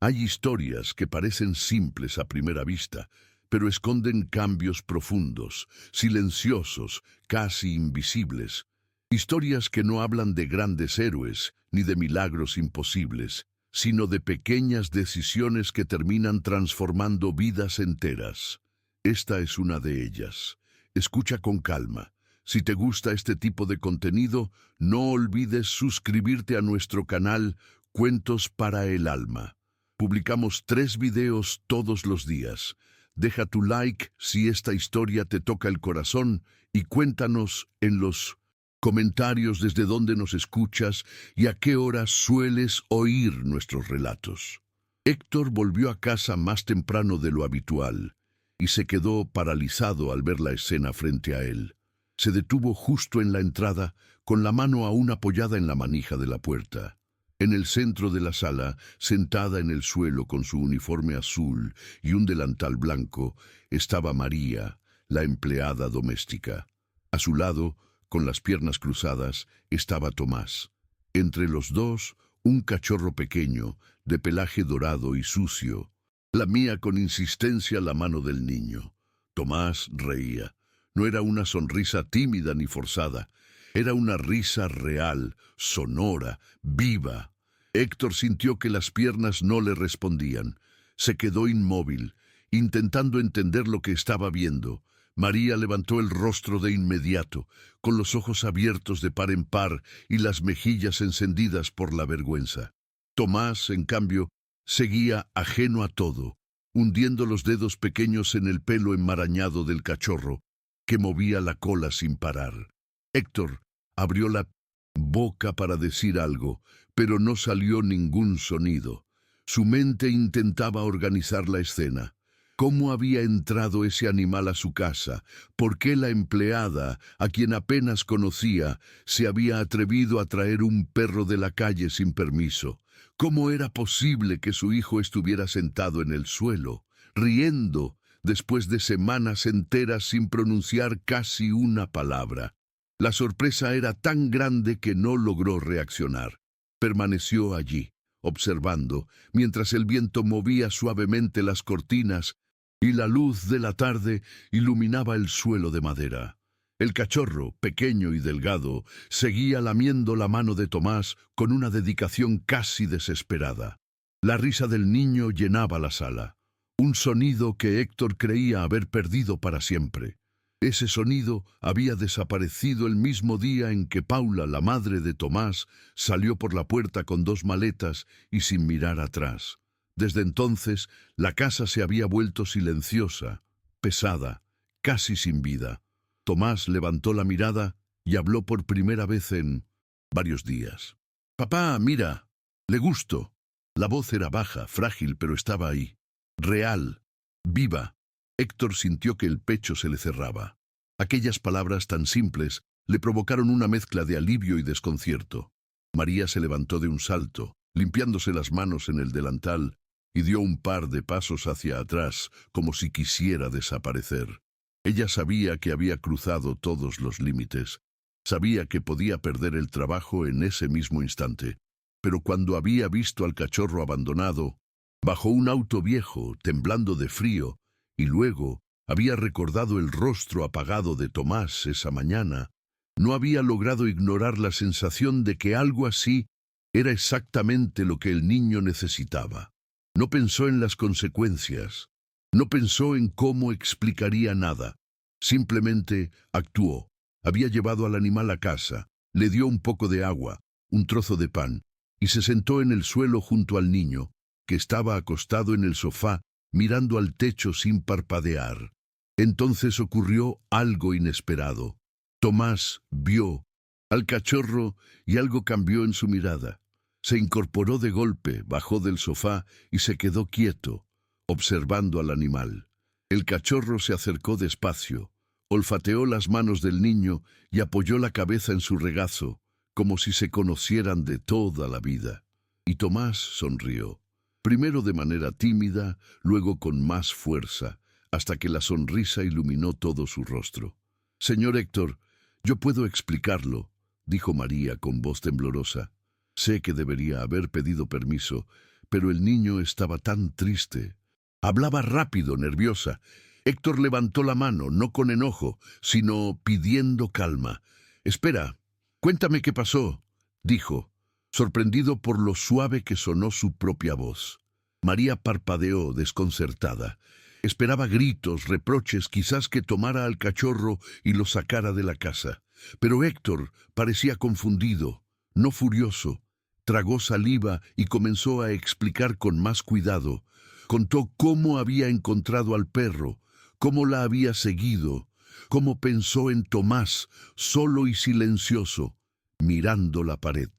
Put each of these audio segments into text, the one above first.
Hay historias que parecen simples a primera vista, pero esconden cambios profundos, silenciosos, casi invisibles. Historias que no hablan de grandes héroes ni de milagros imposibles, sino de pequeñas decisiones que terminan transformando vidas enteras. Esta es una de ellas. Escucha con calma. Si te gusta este tipo de contenido, no olvides suscribirte a nuestro canal Cuentos para el Alma. Publicamos 3 videos todos los días. Deja tu like si esta historia te toca el corazón y cuéntanos en los comentarios desde dónde nos escuchas y a qué hora sueles oír nuestros relatos. Héctor volvió a casa más temprano de lo habitual y se quedó paralizado al ver la escena frente a él. Se detuvo justo en la entrada, con la mano aún apoyada en la manija de la puerta. En el centro de la sala, sentada en el suelo con su uniforme azul y un delantal blanco, estaba María, la empleada doméstica. A su lado, con las piernas cruzadas, estaba Tomás. Entre los dos, un cachorro pequeño, de pelaje dorado y sucio. Lamía con insistencia la mano del niño. Tomás reía. No era una sonrisa tímida ni forzada. Era una risa real, sonora, viva. Héctor sintió que las piernas no le respondían. Se quedó inmóvil, intentando entender lo que estaba viendo. María levantó el rostro de inmediato, con los ojos abiertos de par en par y las mejillas encendidas por la vergüenza. Tomás, en cambio, seguía ajeno a todo, hundiendo los dedos pequeños en el pelo enmarañado del cachorro, que movía la cola sin parar. Héctor abrió la boca para decir algo, pero no salió ningún sonido. Su mente intentaba organizar la escena. ¿Cómo había entrado ese animal a su casa? ¿Por qué la empleada, a quien apenas conocía, se había atrevido a traer un perro de la calle sin permiso? ¿Cómo era posible que su hijo estuviera sentado en el suelo, riendo, después de semanas enteras sin pronunciar casi una palabra? La sorpresa era tan grande que no logró reaccionar. Permaneció allí, observando, mientras el viento movía suavemente las cortinas y la luz de la tarde iluminaba el suelo de madera. El cachorro, pequeño y delgado, seguía lamiendo la mano de Tomás con una dedicación casi desesperada. La risa del niño llenaba la sala, un sonido que Héctor creía haber perdido para siempre. Ese sonido había desaparecido el mismo día en que Paula, la madre de Tomás, salió por la puerta con 2 maletas y sin mirar atrás. Desde entonces, la casa se había vuelto silenciosa, pesada, casi sin vida. Tomás levantó la mirada y habló por primera vez en varios días. «Papá, mira, le gusto». La voz era baja, frágil, pero estaba ahí. Real, viva. Héctor sintió que el pecho se le cerraba. Aquellas palabras tan simples le provocaron una mezcla de alivio y desconcierto. María se levantó de un salto, limpiándose las manos en el delantal, y dio un par de pasos hacia atrás, como si quisiera desaparecer. Ella sabía que había cruzado todos los límites. Sabía que podía perder el trabajo en ese mismo instante. Pero cuando había visto al cachorro abandonado, bajo un auto viejo, temblando de frío, y luego había recordado el rostro apagado de Tomás esa mañana, no había logrado ignorar la sensación de que algo así era exactamente lo que el niño necesitaba. No pensó en las consecuencias, no pensó en cómo explicaría nada. Simplemente actuó. Había llevado al animal a casa, le dio un poco de agua, un trozo de pan, y se sentó en el suelo junto al niño, que estaba acostado en el sofá, mirando al techo sin parpadear. Entonces ocurrió algo inesperado. Tomás vio al cachorro y algo cambió en su mirada. Se incorporó de golpe, bajó del sofá y se quedó quieto, observando al animal. El cachorro se acercó despacio, olfateó las manos del niño y apoyó la cabeza en su regazo, como si se conocieran de toda la vida. Y Tomás sonrió. Primero de manera tímida, luego con más fuerza, hasta que la sonrisa iluminó todo su rostro. «Señor Héctor, yo puedo explicarlo», dijo María con voz temblorosa. «Sé que debería haber pedido permiso, pero el niño estaba tan triste. Hablaba rápido, nerviosa. Héctor levantó la mano, no con enojo, sino pidiendo calma. «Espera, cuéntame qué pasó», dijo, sorprendido por lo suave que sonó su propia voz. María parpadeó, desconcertada. Esperaba gritos, reproches, quizás que tomara al cachorro y lo sacara de la casa. Pero Héctor parecía confundido, no furioso. Tragó saliva y comenzó a explicar con más cuidado. Contó cómo había encontrado al perro, cómo la había seguido, cómo pensó en Tomás, solo y silencioso, mirando la pared.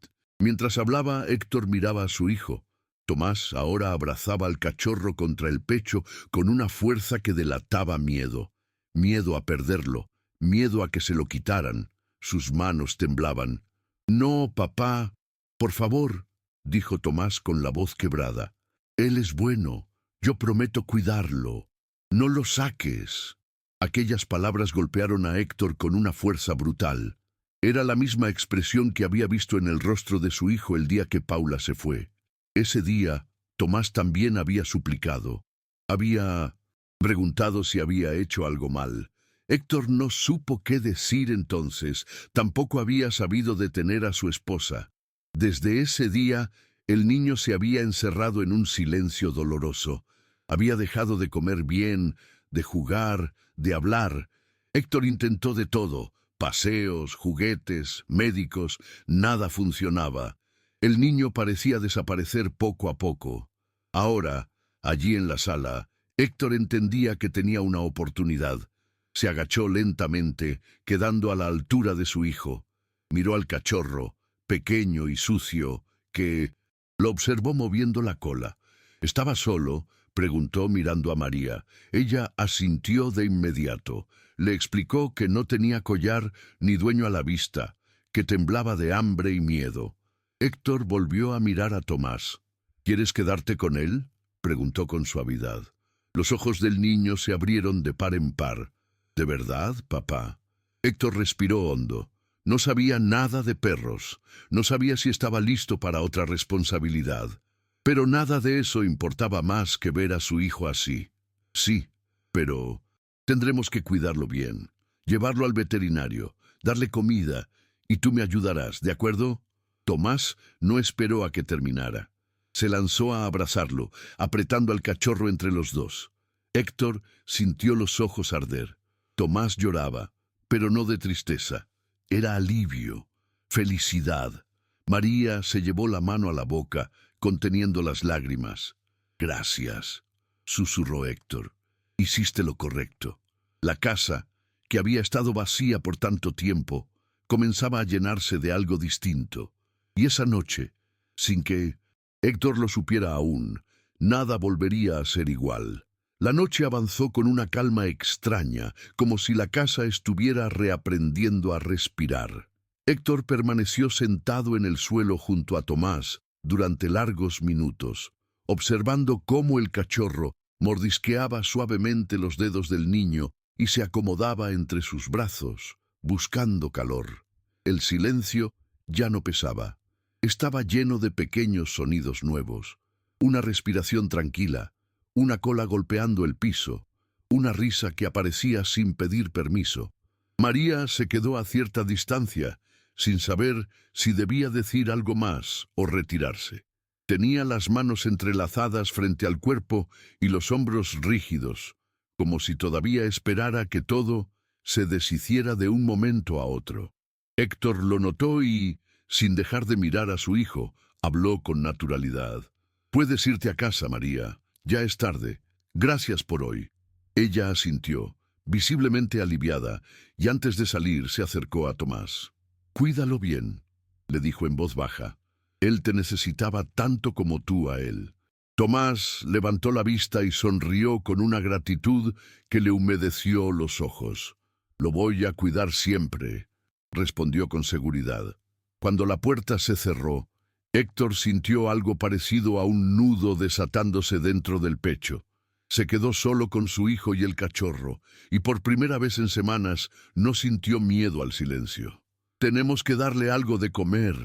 Mientras hablaba, Héctor miraba a su hijo. Tomás ahora abrazaba al cachorro contra el pecho con una fuerza que delataba miedo. Miedo a perderlo, miedo a que se lo quitaran. Sus manos temblaban. «No, papá, por favor», dijo Tomás con la voz quebrada. «Él es bueno. Yo prometo cuidarlo. No lo saques». Aquellas palabras golpearon a Héctor con una fuerza brutal. Era la misma expresión que había visto en el rostro de su hijo el día que Paula se fue. Ese día, Tomás también había suplicado. Había preguntado si había hecho algo mal. Héctor no supo qué decir entonces. Tampoco había sabido detener a su esposa. Desde ese día, el niño se había encerrado en un silencio doloroso. Había dejado de comer bien, de jugar, de hablar. Héctor intentó de todo. Paseos, juguetes, médicos, nada funcionaba. El niño parecía desaparecer poco a poco. Ahora, allí en la sala, Héctor entendía que tenía una oportunidad. Se agachó lentamente, quedando a la altura de su hijo. Miró al cachorro, pequeño y sucio, que lo observó moviendo la cola. «¿Estaba solo?», preguntó mirando a María. Ella asintió de inmediato. Le explicó que no tenía collar ni dueño a la vista, que temblaba de hambre y miedo. Héctor volvió a mirar a Tomás. «¿Quieres quedarte con él?», preguntó con suavidad. Los ojos del niño se abrieron de par en par. «¿De verdad, papá?». Héctor respiró hondo. No sabía nada de perros. No sabía si estaba listo para otra responsabilidad. Pero nada de eso importaba más que ver a su hijo así. «Sí, pero tendremos que cuidarlo bien, llevarlo al veterinario, darle comida, y tú me ayudarás, ¿de acuerdo?». Tomás no esperó a que terminara. Se lanzó a abrazarlo, apretando al cachorro entre los dos. Héctor sintió los ojos arder. Tomás lloraba, pero no de tristeza. Era alivio, felicidad. María se llevó la mano a la boca, conteniendo las lágrimas. «Gracias», susurró Héctor. «Hiciste lo correcto». La casa, que había estado vacía por tanto tiempo, comenzaba a llenarse de algo distinto. Y esa noche, sin que Héctor lo supiera aún, nada volvería a ser igual. La noche avanzó con una calma extraña, como si la casa estuviera reaprendiendo a respirar. Héctor permaneció sentado en el suelo junto a Tomás durante largos minutos, observando cómo el cachorro mordisqueaba suavemente los dedos del niño y se acomodaba entre sus brazos, buscando calor. El silencio ya no pesaba. Estaba lleno de pequeños sonidos nuevos. Una respiración tranquila, una cola golpeando el piso, una risa que aparecía sin pedir permiso. María se quedó a cierta distancia, sin saber si debía decir algo más o retirarse. Tenía las manos entrelazadas frente al cuerpo y los hombros rígidos, como si todavía esperara que todo se deshiciera de un momento a otro. Héctor lo notó y, sin dejar de mirar a su hijo, habló con naturalidad. «Puedes irte a casa, María. Ya es tarde. Gracias por hoy». Ella asintió, visiblemente aliviada, y antes de salir se acercó a Tomás. «Cuídalo bien», le dijo en voz baja. «Él te necesitaba tanto como tú a él». Tomás levantó la vista y sonrió con una gratitud que le humedeció los ojos. «Lo voy a cuidar siempre», respondió con seguridad. Cuando la puerta se cerró, Héctor sintió algo parecido a un nudo desatándose dentro del pecho. Se quedó solo con su hijo y el cachorro, y por primera vez en semanas no sintió miedo al silencio. «Tenemos que darle algo de comer»,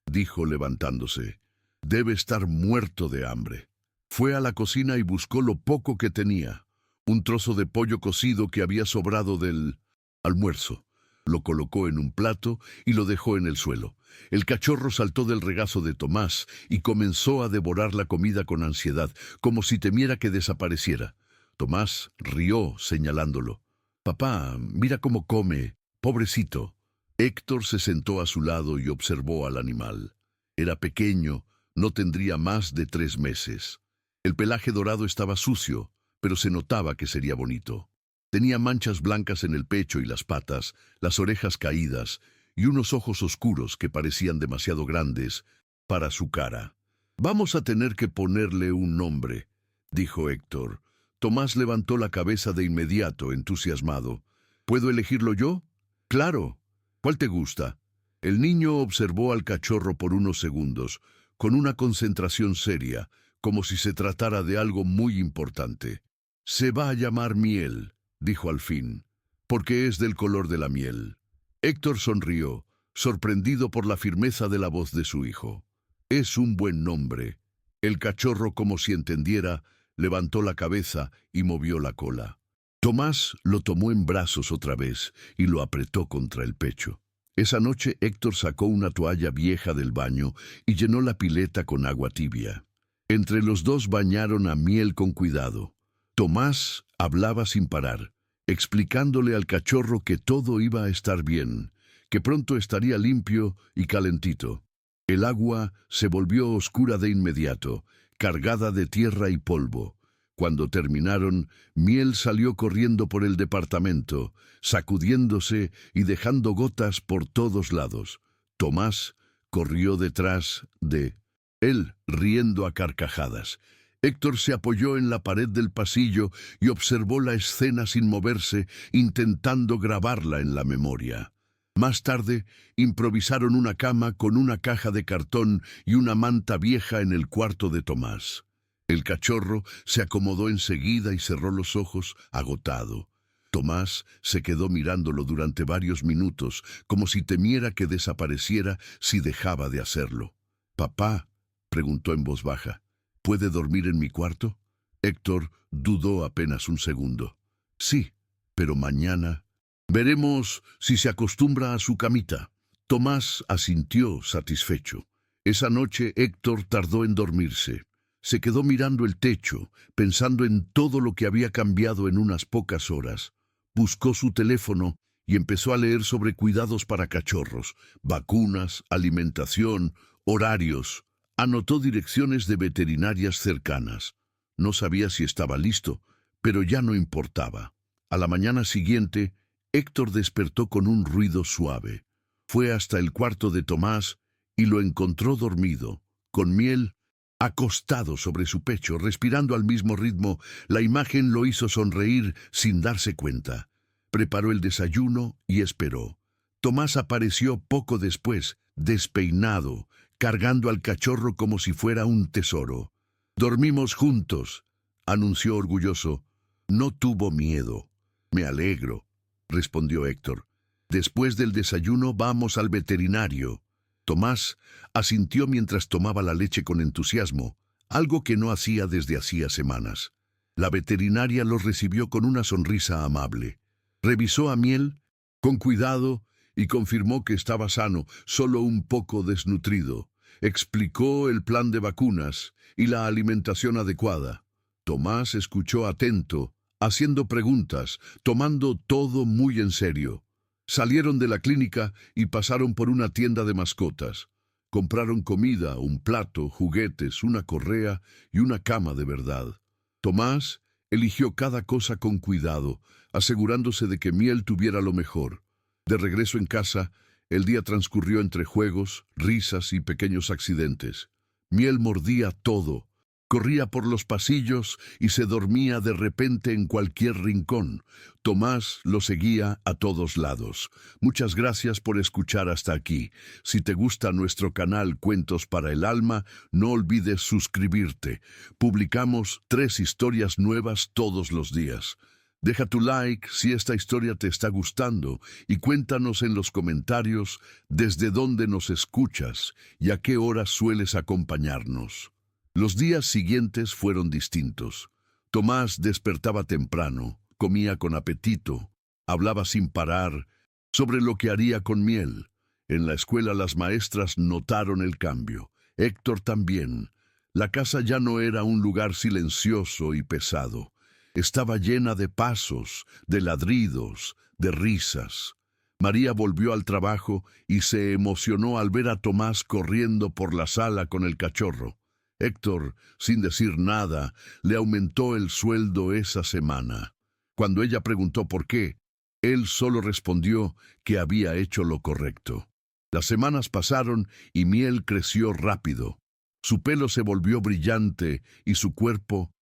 dijo levantándose. Debe estar muerto de hambre. Fue a la cocina y buscó lo poco que tenía. Un trozo de pollo cocido que había sobrado del almuerzo. Lo colocó en un plato y lo dejó en el suelo. El cachorro saltó del regazo de Tomás y comenzó a devorar la comida con ansiedad, como si temiera que desapareciera. Tomás rió señalándolo. «Papá, mira cómo come, pobrecito». Héctor se sentó a su lado y observó al animal. Era pequeño, no tendría más de 3 meses. El pelaje dorado estaba sucio, pero se notaba que sería bonito. Tenía manchas blancas en el pecho y las patas, las orejas caídas y unos ojos oscuros que parecían demasiado grandes para su cara. «Vamos a tener que ponerle un nombre», dijo Héctor. Tomás levantó la cabeza de inmediato, entusiasmado. «¿Puedo elegirlo yo?» «Claro. ¿Cuál te gusta?» El niño observó al cachorro por unos segundos, con una concentración seria, como si se tratara de algo muy importante. «Se va a llamar Miel», dijo al fin, «porque es del color de la miel». Héctor sonrió, sorprendido por la firmeza de la voz de su hijo. «Es un buen nombre». El cachorro, como si entendiera, levantó la cabeza y movió la cola. Tomás lo tomó en brazos otra vez y lo apretó contra el pecho. Esa noche Héctor sacó una toalla vieja del baño y llenó la pileta con agua tibia. Entre los dos bañaron a Miel con cuidado. Tomás hablaba sin parar, explicándole al cachorro que todo iba a estar bien, que pronto estaría limpio y calentito. El agua se volvió oscura de inmediato, cargada de tierra y polvo. Cuando terminaron, Miel salió corriendo por el departamento, sacudiéndose y dejando gotas por todos lados. Tomás corrió detrás de él, riendo a carcajadas. Héctor se apoyó en la pared del pasillo y observó la escena sin moverse, intentando grabarla en la memoria. Más tarde, improvisaron una cama con una caja de cartón y una manta vieja en el cuarto de Tomás. El cachorro se acomodó enseguida y cerró los ojos, agotado. Tomás se quedó mirándolo durante varios minutos, como si temiera que desapareciera si dejaba de hacerlo. «Papá», preguntó en voz baja, «¿puede dormir en mi cuarto?» Héctor dudó apenas un segundo. «Sí, pero mañana veremos si se acostumbra a su camita». Tomás asintió satisfecho. Esa noche Héctor tardó en dormirse. Se quedó mirando el techo, pensando en todo lo que había cambiado en unas pocas horas. Buscó su teléfono y empezó a leer sobre cuidados para cachorros, vacunas, alimentación, horarios. Anotó direcciones de veterinarias cercanas. No sabía si estaba listo, pero ya no importaba. A la mañana siguiente, Héctor despertó con un ruido suave. Fue hasta el cuarto de Tomás y lo encontró dormido, con Miel acostado sobre su pecho, respirando al mismo ritmo. La imagen lo hizo sonreír sin darse cuenta. Preparó el desayuno y esperó. Tomás apareció poco después, despeinado, cargando al cachorro como si fuera un tesoro. «Dormimos juntos», anunció orgulloso. «No tuvo miedo». «Me alegro», respondió Héctor. «Después del desayuno vamos al veterinario». Tomás asintió mientras tomaba la leche con entusiasmo, algo que no hacía desde hacía semanas. La veterinaria los recibió con una sonrisa amable. Revisó a Miel con cuidado y confirmó que estaba sano, solo un poco desnutrido. Explicó el plan de vacunas y la alimentación adecuada. Tomás escuchó atento, haciendo preguntas, tomando todo muy en serio. Salieron de la clínica y pasaron por una tienda de mascotas. Compraron comida, un plato, juguetes, una correa y una cama de verdad. Tomás eligió cada cosa con cuidado, asegurándose de que Miel tuviera lo mejor. De regreso en casa, el día transcurrió entre juegos, risas y pequeños accidentes. Miel mordía todo. Corría por los pasillos y se dormía de repente en cualquier rincón. Tomás lo seguía a todos lados. Muchas gracias por escuchar hasta aquí. Si te gusta nuestro canal Cuentos para el Alma, no olvides suscribirte. Publicamos 3 historias nuevas todos los días. Deja tu like si esta historia te está gustando y cuéntanos en los comentarios desde dónde nos escuchas y a qué hora sueles acompañarnos. Los días siguientes fueron distintos. Tomás despertaba temprano, comía con apetito, hablaba sin parar sobre lo que haría con Miel. En la escuela las maestras notaron el cambio. Héctor también. La casa ya no era un lugar silencioso y pesado. Estaba llena de pasos, de ladridos, de risas. María volvió al trabajo y se emocionó al ver a Tomás corriendo por la sala con el cachorro. Héctor, sin decir nada, le aumentó el sueldo esa semana. Cuando ella preguntó por qué, él solo respondió que había hecho lo correcto. Las semanas pasaron y Miel creció rápido. Su pelo se volvió brillante y su cuerpo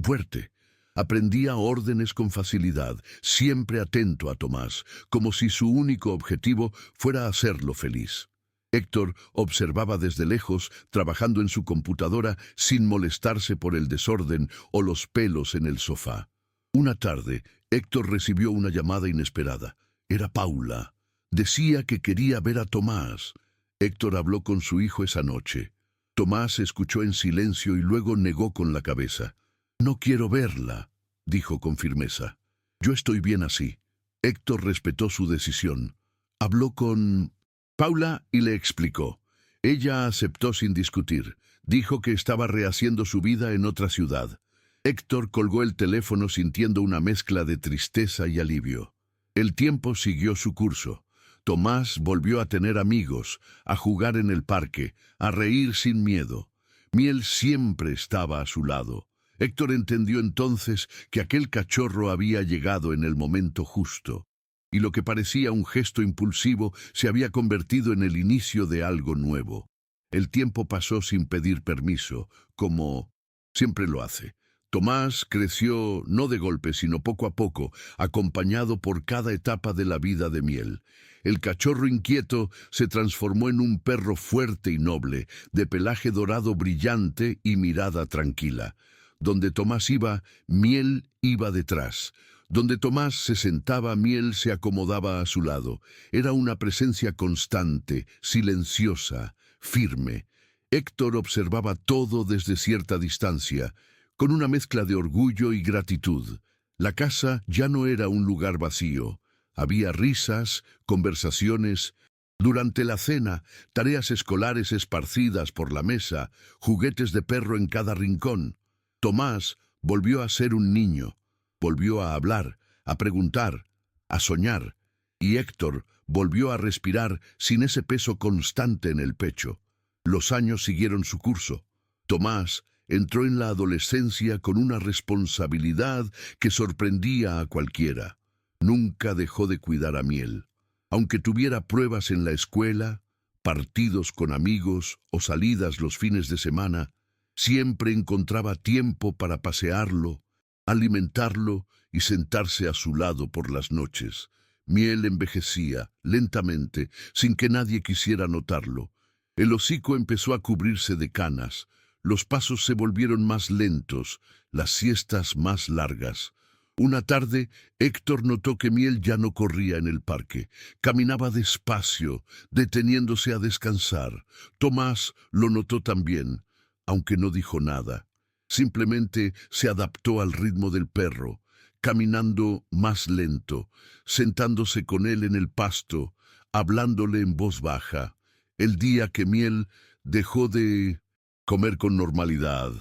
fuerte. Aprendía órdenes con facilidad, siempre atento a Tomás, como si su único objetivo fuera hacerlo feliz. Héctor observaba desde lejos, trabajando en su computadora sin molestarse por el desorden o los pelos en el sofá. Una tarde, Héctor recibió una llamada inesperada. Era Paula. Decía que quería ver a Tomás. Héctor habló con su hijo esa noche. Tomás escuchó en silencio y luego negó con la cabeza. «No quiero verla», dijo con firmeza. «Yo estoy bien así». Héctor respetó su decisión. Habló con Paula y le explicó. Ella aceptó sin discutir. Dijo que estaba rehaciendo su vida en otra ciudad. Héctor colgó el teléfono sintiendo una mezcla de tristeza y alivio. El tiempo siguió su curso. Tomás volvió a tener amigos, a jugar en el parque, a reír sin miedo. Miel siempre estaba a su lado. Héctor entendió entonces que aquel cachorro había llegado en el momento justo, y lo que parecía un gesto impulsivo se había convertido en el inicio de algo nuevo. El tiempo pasó sin pedir permiso, como siempre lo hace. Tomás creció no de golpe, sino poco a poco, acompañado por cada etapa de la vida de Miel. El cachorro inquieto se transformó en un perro fuerte y noble, de pelaje dorado brillante y mirada tranquila. Donde Tomás iba, Miel iba detrás. Donde Tomás se sentaba, Miel se acomodaba a su lado. Era una presencia constante, silenciosa, firme. Héctor observaba todo desde cierta distancia, con una mezcla de orgullo y gratitud. La casa ya no era un lugar vacío. Había risas, conversaciones. Durante la cena, tareas escolares esparcidas por la mesa, juguetes de perro en cada rincón. Tomás volvió a ser un niño, volvió a hablar, a preguntar, a soñar, y Héctor volvió a respirar sin ese peso constante en el pecho. Los años siguieron su curso. Tomás entró en la adolescencia con una responsabilidad que sorprendía a cualquiera. Nunca dejó de cuidar a Miel. Aunque tuviera pruebas en la escuela, partidos con amigos o salidas los fines de semana, siempre encontraba tiempo para pasearlo, alimentarlo y sentarse a su lado por las noches. Miel envejecía, lentamente, sin que nadie quisiera notarlo. El hocico empezó a cubrirse de canas, los pasos se volvieron más lentos, las siestas más largas. Una tarde, Héctor notó que Miel ya no corría en el parque. Caminaba despacio, deteniéndose a descansar. Tomás lo notó también, aunque no dijo nada. Simplemente se adaptó al ritmo del perro, caminando más lento, sentándose con él en el pasto, hablándole en voz baja. El día que Miel dejó de comer con normalidad,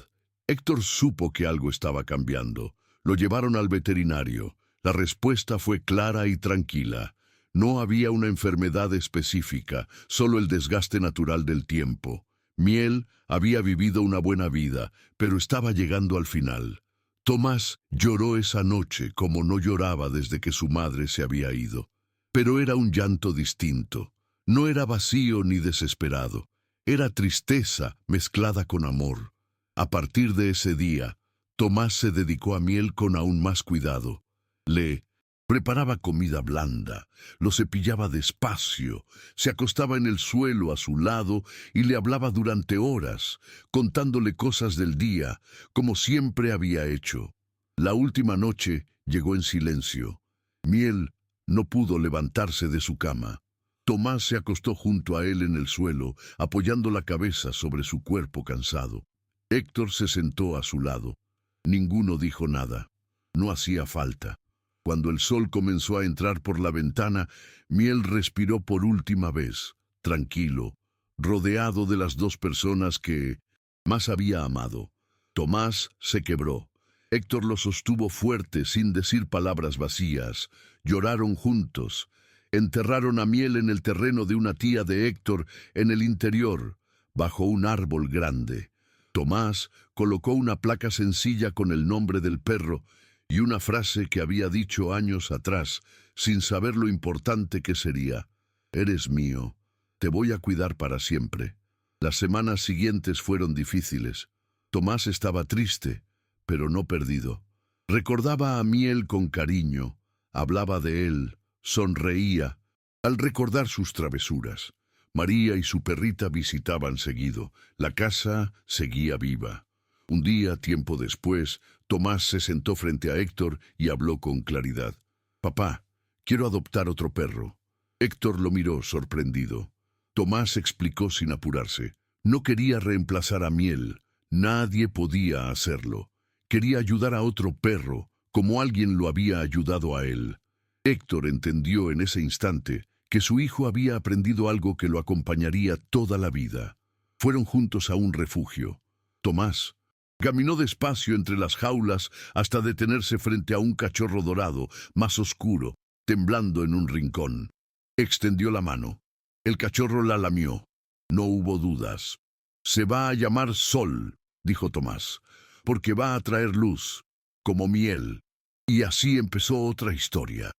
Héctor supo que algo estaba cambiando. Lo llevaron al veterinario. La respuesta fue clara y tranquila. No había una enfermedad específica, solo el desgaste natural del tiempo. Miel había vivido una buena vida, pero estaba llegando al final. Tomás lloró esa noche como no lloraba desde que su madre se había ido. Pero era un llanto distinto. No era vacío ni desesperado. Era tristeza mezclada con amor. A partir de ese día, Tomás se dedicó a Miel con aún más cuidado. Le preparaba comida blanda, lo cepillaba despacio, se acostaba en el suelo a su lado y le hablaba durante horas, contándole cosas del día, como siempre había hecho. La última noche llegó en silencio. Miel no pudo levantarse de su cama. Tomás se acostó junto a él en el suelo, apoyando la cabeza sobre su cuerpo cansado. Héctor se sentó a su lado. Ninguno dijo nada. No hacía falta. Cuando el sol comenzó a entrar por la ventana, Miel respiró por última vez, tranquilo, rodeado de las dos personas que más había amado. Tomás se quebró. Héctor lo sostuvo fuerte sin decir palabras vacías. Lloraron juntos. Enterraron a Miel en el terreno de una tía de Héctor en el interior, bajo un árbol grande. Tomás colocó una placa sencilla con el nombre del perro y una frase que había dicho años atrás, sin saber lo importante que sería. Eres mío, te voy a cuidar para siempre. Las semanas siguientes fueron difíciles. Tomás estaba triste, pero no perdido. Recordaba a Miel con cariño, hablaba de él, sonreía al recordar sus travesuras. María y su perrita visitaban seguido. La casa seguía viva. Un día, tiempo después, Tomás se sentó frente a Héctor y habló con claridad. «Papá, quiero adoptar otro perro». Héctor lo miró sorprendido. Tomás explicó sin apurarse. No quería reemplazar a Miel. Nadie podía hacerlo. Quería ayudar a otro perro, como alguien lo había ayudado a él. Héctor entendió en ese instante que su hijo había aprendido algo que lo acompañaría toda la vida. Fueron juntos a un refugio. Tomás caminó despacio entre las jaulas hasta detenerse frente a un cachorro dorado, más oscuro, temblando en un rincón. Extendió la mano. El cachorro la lamió. No hubo dudas. «Se va a llamar Sol», dijo Tomás, «porque va a traer luz, como miel». Y así empezó otra historia,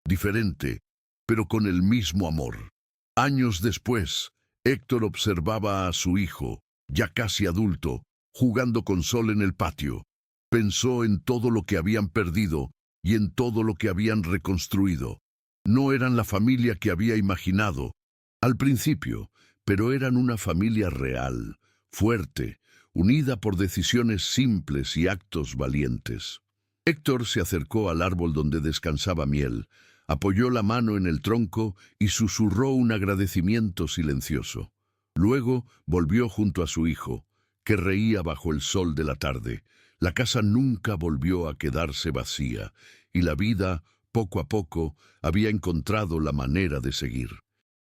diferente, pero con el mismo amor. Años después, Héctor observaba a su hijo, ya casi adulto, jugando con Sol en el patio. Pensó en todo lo que habían perdido y en todo lo que habían reconstruido. No eran la familia que había imaginado al principio, pero eran una familia real, fuerte, unida por decisiones simples y actos valientes. Héctor se acercó al árbol donde descansaba Miel, apoyó la mano en el tronco y susurró un agradecimiento silencioso. Luego volvió junto a su hijo, que reía bajo el sol de la tarde. La casa nunca volvió a quedarse vacía, y la vida, poco a poco, había encontrado la manera de seguir.